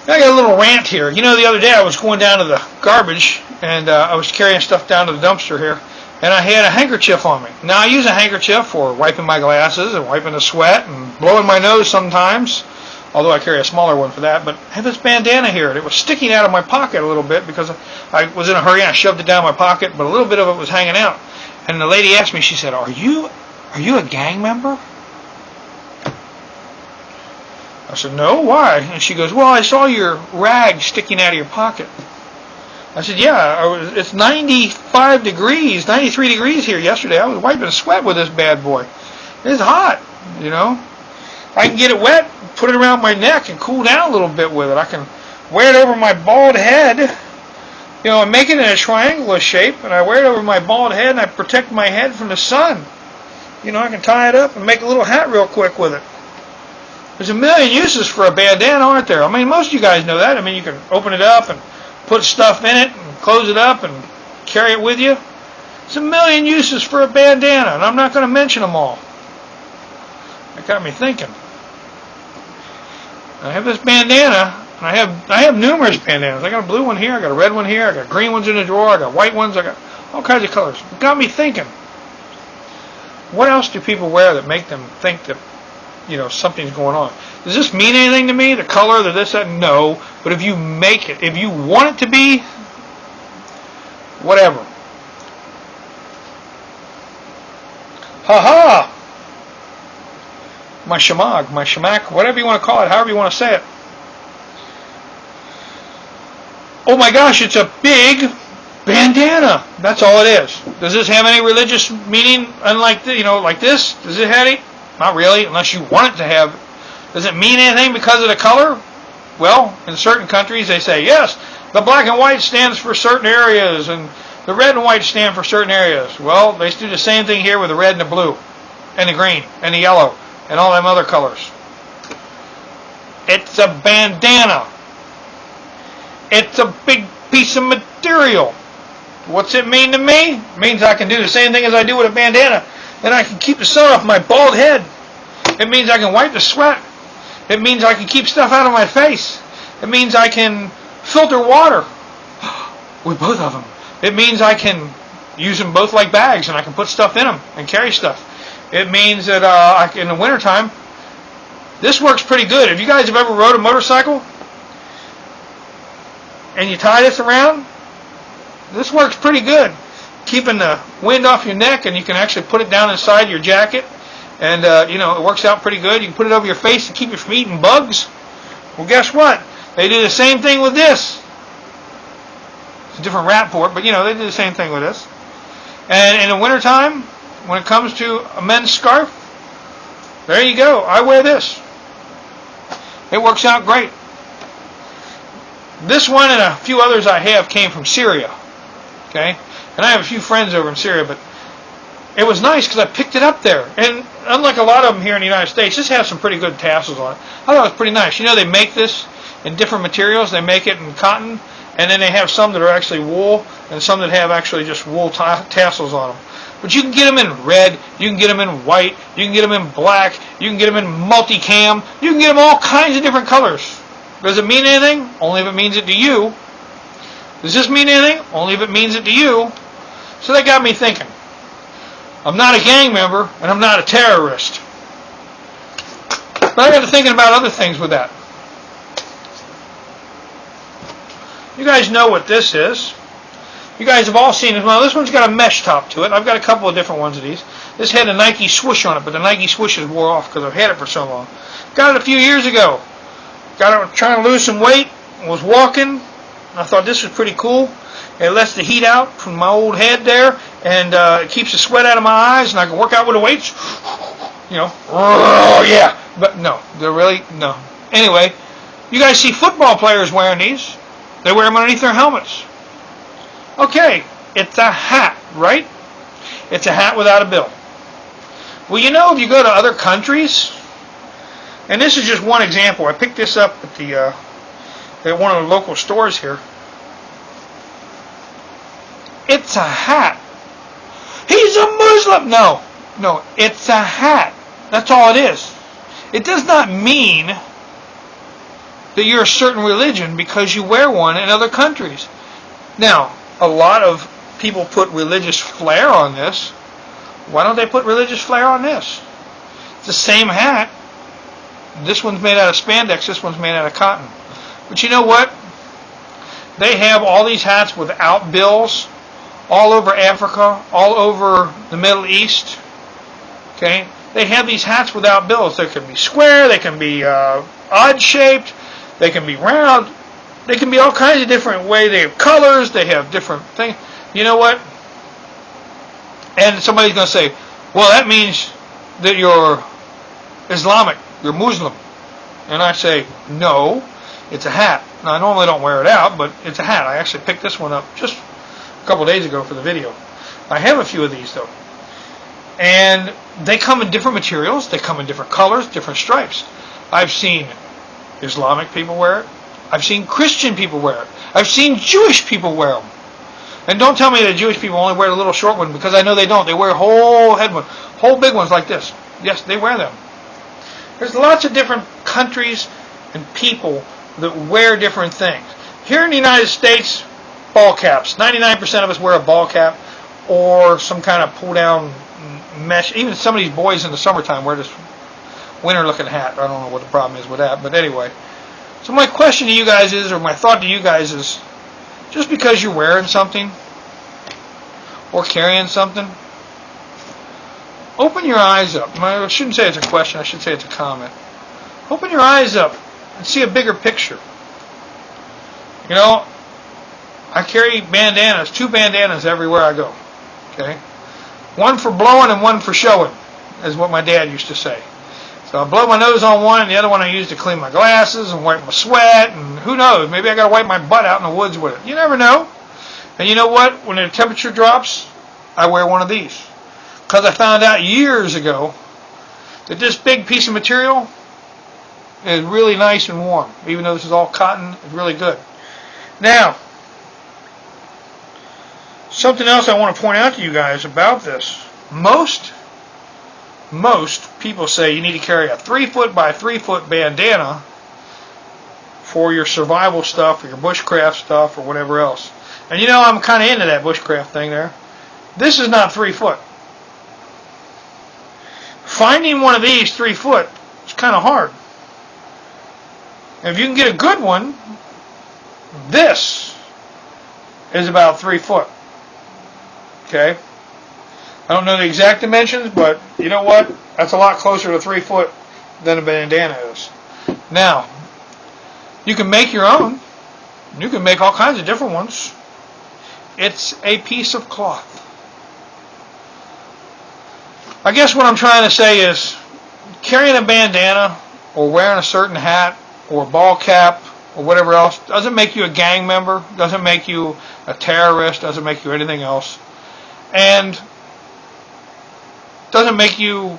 I got a little rant here. You know, the other day I was going down to the garbage, and I was carrying stuff down to the dumpster here, and I had a handkerchief on me. Now, I use a handkerchief for wiping my glasses and wiping the sweat and blowing my nose sometimes, although I carry a smaller one for that. But I have this bandana here, and it was sticking out of my pocket a little bit because I was in a hurry and I shoved it down my pocket, but a little bit of it was hanging out. And the lady asked me, she said, Are you a gang member? I said, no, why? And she goes, well, I saw your rag sticking out of your pocket. I said, yeah, it's 95 degrees, 93 degrees here yesterday. I was wiping sweat with this bad boy. It's hot, you know. I can get it wet, put it around my neck, and cool down a little bit with it. I can wear it over my bald head, you know, and make it in a triangular shape, and I wear it over my bald head, and I protect my head from the sun. You know, I can tie it up and make a little hat real quick with it. There's a million uses for a bandana, aren't there? I mean, most of you guys know that. I mean, you can open it up and put stuff in it and close it up and carry it with you. There's a million uses for a bandana, and I'm not going to mention them all. That got me thinking. I have this bandana, and I have numerous bandanas. I got a blue one here, I got a red one here, I got green ones in the drawer, I got white ones, I got all kinds of colors. It got me thinking. What else do people wear that make them think that, you know, something's going on? Does this mean anything to me? The color, the this, that? No. But if you make it, if you want it to be, whatever. Ha-ha! My Shemagh, whatever you want to call it, however you want to say it. Oh my gosh, it's a big bandana. That's all it is. Does this have any religious meaning unlike, you know, like this? Does it have any? Not really, unless you want it to have. Does it mean anything because of the color? Well, in certain countries they say, yes, the black and white stands for certain areas, and the red and white stand for certain areas. Well, they do the same thing here with the red and the blue, and the green, and the yellow, and all them other colors. It's a bandana. It's a big piece of material. What's it mean to me? It means I can do the same thing as I do with a bandana. And I can keep the sun off my bald head. It means I can wipe the sweat. It means I can keep stuff out of my face. It means I can filter water with both of them. It means I can use them both like bags, and I can put stuff in them and carry stuff. It means that in the wintertime, this works pretty good. If you guys have ever rode a motorcycle and you tie this around, this works pretty good, keeping the wind off your neck, and you can actually put it down inside your jacket, and you know, it works out pretty good. You can put it over your face to keep you from eating bugs. Well, guess what? They do the same thing with this. It's a different wrap for it, but you know, they do the same thing with this. And in the wintertime, when it comes to a men's scarf, there you go. I wear this. It works out great. This one and a few others I have came from Syria. Okay? And I have a few friends over in Syria, but it was nice because I picked it up there. And unlike a lot of them here in the United States, this has some pretty good tassels on it. I thought it was pretty nice. You know, they make this in different materials. They make it in cotton, and then they have some that are actually wool, and some that have actually just wool tassels on them. But you can get them in red, you can get them in white, you can get them in black, you can get them in multicam, you can get them all kinds of different colors. Does it mean anything? Only if it means it to you. Does this mean anything? Only if it means it to you. So that got me thinking. I'm not a gang member, and I'm not a terrorist. But I got to thinking about other things with that. You guys know what this is. You guys have all seen it. Well, this one's got a mesh top to it. I've got a couple of different ones of these. This had a Nike swoosh on it, but the Nike swooshes wore off because I've had it for so long. Got it a few years ago. Got it trying to lose some weight. Was walking. I thought this was pretty cool. It lets the heat out from my old head there, and it keeps the sweat out of my eyes, and I can work out with the weights. You know, oh yeah. But no, they're really, no. Anyway, you guys see football players wearing these. They wear them underneath their helmets. Okay, it's a hat, right? It's a hat without a bill. Well, you know, if you go to other countries, and this is just one example. I picked this up at at one of the local stores here. It's a hat. He's a Muslim. No, it's a hat. That's all it is. It does not mean that you're a certain religion because you wear one in other countries. Now, a lot of people put religious flair on this. Why don't they put religious flair on this? It's the same hat. This one's made out of spandex, this one's made out of cotton. But you know what? They have all these hats without bills all over Africa, all over the Middle East. Okay? They have these hats without bills. They can be square, they can be odd-shaped, they can be round, they can be all kinds of different ways. They have colors, they have different things. You know what? And somebody's going to say, well, that means that you're Islamic, you're Muslim. And I say, no, it's a hat. Now, I normally don't wear it out, but it's a hat. I actually picked this one up just a couple days ago for the video. I have a few of these, though. And they come in different materials. They come in different colors, different stripes. I've seen Islamic people wear it. I've seen Christian people wear it. I've seen Jewish people wear them. And don't tell me that Jewish people only wear the little short one, because I know they don't. They wear whole head ones, whole big ones like this. Yes, they wear them. There's lots of different countries and people that wear different things. Here in the United States, ball caps. 99% of us wear a ball cap or some kind of pull-down mesh. Even some of these boys in the summertime wear this winter-looking hat. I don't know what the problem is with that, but anyway. So my question to you guys is, or my thought to you guys is, just because you're wearing something or carrying something, open your eyes up. I shouldn't say it's a question, I should say it's a comment. Open your eyes up and see a bigger picture. You know, I carry bandanas, 2 bandanas everywhere I go. Okay? One for blowing and one for showing, is what my dad used to say. So I blow my nose on one, and the other one I use to clean my glasses and wipe my sweat, and who knows, maybe I got to wipe my butt out in the woods with it. You never know. And you know what? When the temperature drops, I wear one of these. Because I found out years ago that this big piece of material is really nice and warm. Even though this is all cotton, it's really good. Now, something else I want to point out to you guys about this. Most people say you need to carry a 3-foot by 3-foot bandana for your survival stuff or your bushcraft stuff or whatever else. And you know, I'm kind of into that bushcraft thing there. This is not 3 foot. Finding one of these 3 foot is kind of hard. And if you can get a good one, this is about 3 foot. Okay? I don't know the exact dimensions, but you know what? That's a lot closer to 3 foot than a bandana is. Now, you can make your own. You can make all kinds of different ones. It's a piece of cloth. I guess what I'm trying to say is, carrying a bandana or wearing a certain hat or a ball cap or whatever else doesn't make you a gang member, doesn't make you a terrorist, doesn't make you anything else. And doesn't make you,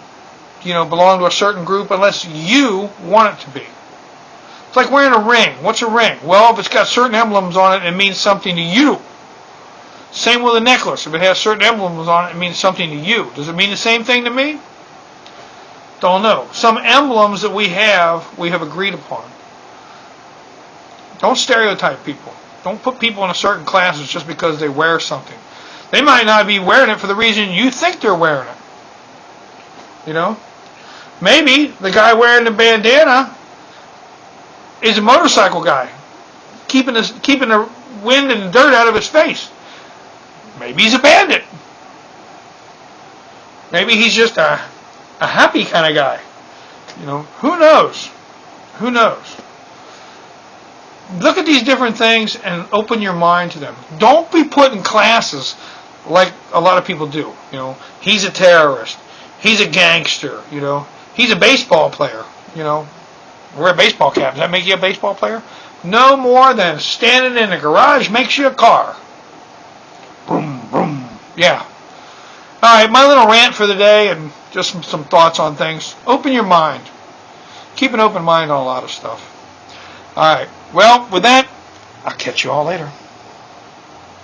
belong to a certain group unless you want it to be. It's like wearing a ring. What's a ring? Well, if it's got certain emblems on it, it means something to you. Same with a necklace. If it has certain emblems on it, it means something to you. Does it mean the same thing to me? Don't know. Some emblems that we have agreed upon. Don't stereotype people. Don't put people in certain classes just because they wear something. They might not be wearing it for the reason you think they're wearing it. Maybe the guy wearing the bandana is a motorcycle guy, keeping the wind and dirt out of his face. Maybe he's a bandit. Maybe he's just a happy kind of guy. Who knows? Who knows? Look at these different things and open your mind to them. Don't be put in classes like a lot of people do. He's a terrorist. He's a gangster. He's a baseball player. Wear a baseball cap. Does that make you a baseball player? No more than standing in the garage makes you a car. Boom, boom. Yeah. All right, my little rant for the day and just some thoughts on things. Open your mind. Keep an open mind on a lot of stuff. All right. Well, with that, I'll catch you all later.